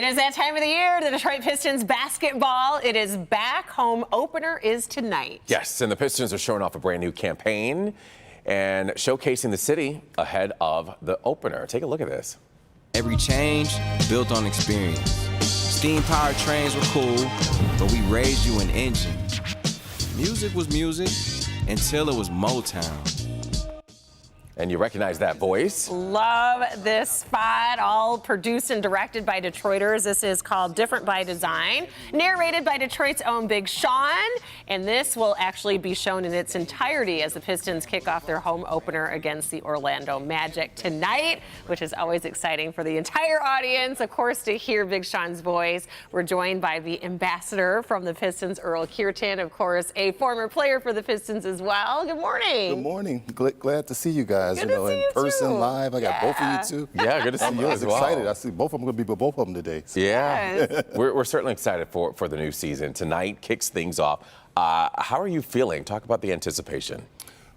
It is that time of the year, the Detroit Pistons basketball. It is back. Home opener is tonight. Yes, and the Pistons are showing off a brand new campaign and showcasing the city ahead of the opener. Take a look at this. Every change built on experience. Steam-powered trains were cool, but we raised you an engine. Music was music until it was Motown. And you recognize that voice? Love this spot, all produced and directed by Detroiters. This is called Different by Design, narrated by Detroit's own Big Sean. And this will actually be shown in its entirety as the Pistons kick off their home opener against the Orlando Magic tonight, which is always exciting for the entire audience, of course, to hear Big Sean's voice. We're joined by the ambassador from the Pistons, Earl Cureton, of course, a former player for the Pistons as well. Good morning. Good morning. Glad to see you guys. Good to see in you person, too. live. I got both of you too. Yeah, good to see you as well. Excited. I see both of them going to be with both of them today. So. Yeah, we're certainly excited for the new season. Tonight kicks things off. How are you feeling? Talk about the anticipation.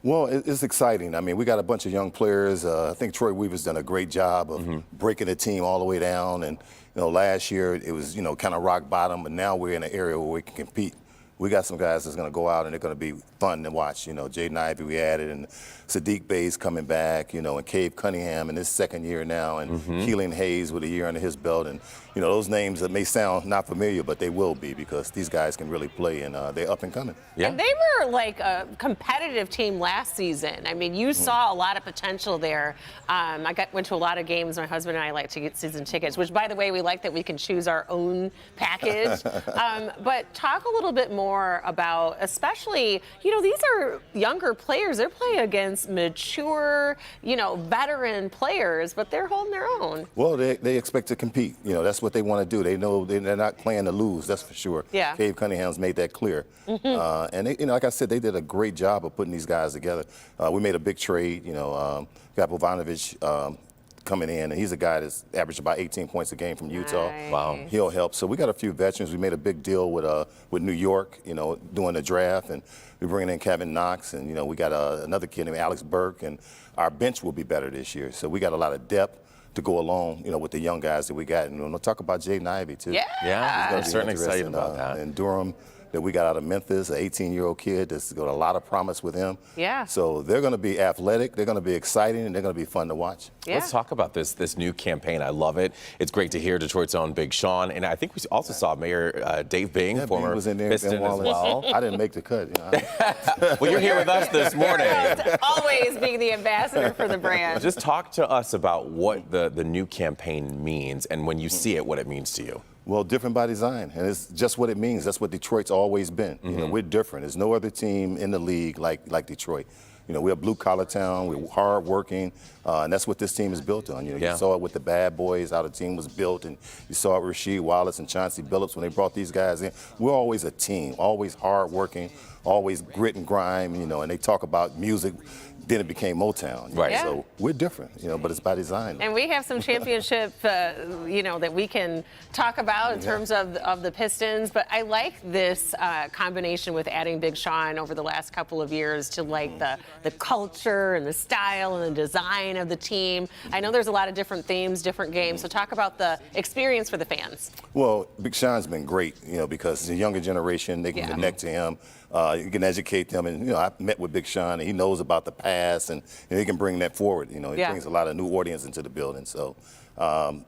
Well, it's exciting. I mean, we got a bunch of young players. I think Troy Weaver's done a great job of breaking the team all the way down. And, last year it was, kind of rock bottom, but now we're in an area where we can compete. We got some guys that's going to go out and they're going to be fun to watch. Jaden Ivey we added, and Sadiq Bey's coming back, and Cave Cunningham in his second year now, and Keelan Hayes with a year under his belt. And, those names that may sound not familiar, but they will be because these guys can really play, and they're up and coming. Yeah. And they were like a competitive team last season. I mean, you saw a lot of potential there. Went to a lot of games. My husband and I like to get season tickets, which, by the way, we like that we can choose our own package. But talk a little bit more about, especially, these are younger players. They're playing against mature, veteran players, but they're holding their own. Well, they expect to compete. That's what they want to do. They know they're not playing to lose, that's for sure. Yeah. Cave Cunningham's made that clear. And, they, like I said, they did a great job of putting these guys together. We made a big trade, got Bovanovic coming in, and he's a guy that's averaged about 18 points a game from Utah. Nice. Wow. He'll help. So we got a few veterans. We made a big deal with New York, doing the draft, and we're bringing in Kevin Knox, and, we got another kid named Alex Burke, and our bench will be better this year. So we got a lot of depth to go along, with the young guys that we got. And we'll talk about Jaden Ivey, too. Yeah. I'm certainly excited about that. And Durham, that we got out of Memphis, an 18-year-old kid that's got a lot of promise with him. Yeah. So they're going to be athletic, they're going to be exciting, and they're going to be fun to watch. Yeah. Let's talk about this new campaign. I love it. It's great to hear Detroit's own Big Sean. And I think we also saw Mayor Dave Bing, former Bing was in there, Piston as well. I didn't make the cut. Well, you're here with us this morning. Always being the ambassador for the brand. Just talk to us about what the new campaign means, and when you see it, what it means to you. Well, different by design, and it's just what it means. That's what Detroit's always been. We're different. There's no other team in the league like Detroit. We're a blue-collar town. We're hard-working, and that's what this team is built on. You saw it with the bad boys, how the team was built, and you saw it with Rasheed Wallace and Chauncey Billups when they brought these guys in. We're always a team, always hard-working, always grit and grime, and they talk about music. Then it became Motown. Right. Yeah. So we're different, but it's by design. And we have some championship, that we can talk about in terms of the Pistons. But I like this combination with adding Big Sean over the last couple of years to like the culture and the style and the design of the team. I know there's a lot of different themes, different games. So talk about the experience for the fans. Well, Big Sean's been great, because it's a younger generation. They can connect to him. You can educate them. And, I met with Big Sean, and he knows about the past, and he can bring that forward. He brings a lot of new audience into the building. So,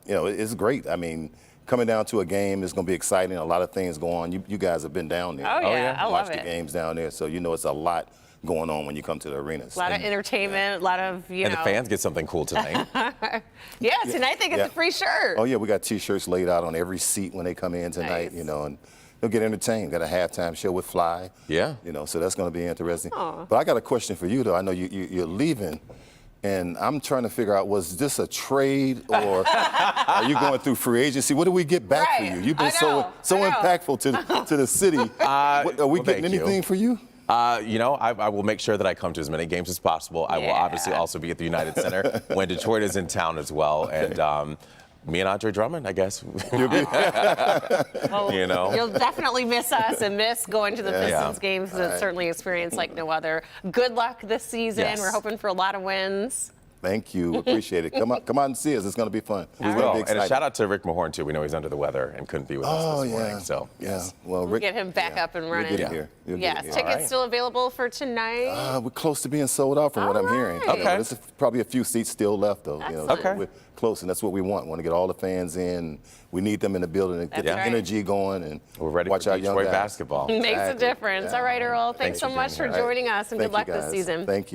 it's great. I mean, coming down to a game is going to be exciting. A lot of things go on. You guys have been down there. Oh, yeah. I love Watch it. the games down there. So, it's a lot going on when you come to the arenas. A lot of entertainment, a lot of, And the fans get something cool tonight. Yeah, tonight they get the free shirt. Oh, yeah, we got T-shirts laid out on every seat when they come in tonight, Nice. and they'll get entertained. Got a halftime show with Fly. Yeah. So that's going to be interesting. Aw. But I got a question for you, though. I know you're leaving, and I'm trying to figure out, was this a trade, or are you going through free agency? What do we get back for you? You've been so impactful to the city. Are we getting anything for you? I will make sure that I come to as many games as possible. I will obviously also be at the United Center when Detroit is in town as well. Okay. And me and Andre Drummond, I guess. Well, You know? You'll definitely miss us and miss going to the Pistons games. It's certainly an experience like no other. Good luck this season. Yes. We're hoping for a lot of wins. Thank you. Appreciate it. Come out and see us. It's going to be fun. We will. And a shout out to Rick Mahorn, too. We know he's under the weather and couldn't be with us this morning. So, yeah. Well, We'll Rick, get him back up and running. We'll get him here. We'll get Yes, him here. tickets All right. still available for tonight. We're close to being sold out from what I'm hearing. right. You know, Okay. there's probably a few seats still left, though. You know, Excellent. Okay. We're close, and that's what we want. We want to get all the fans in. We need them in the building to get That's the right. energy going and we're ready watch for our young Detroit guys. basketball. Makes a Exactly. difference. Yeah. All right, Earl, thanks so much for All right. joining us, and Thank good luck you, this guys. season. Thank you.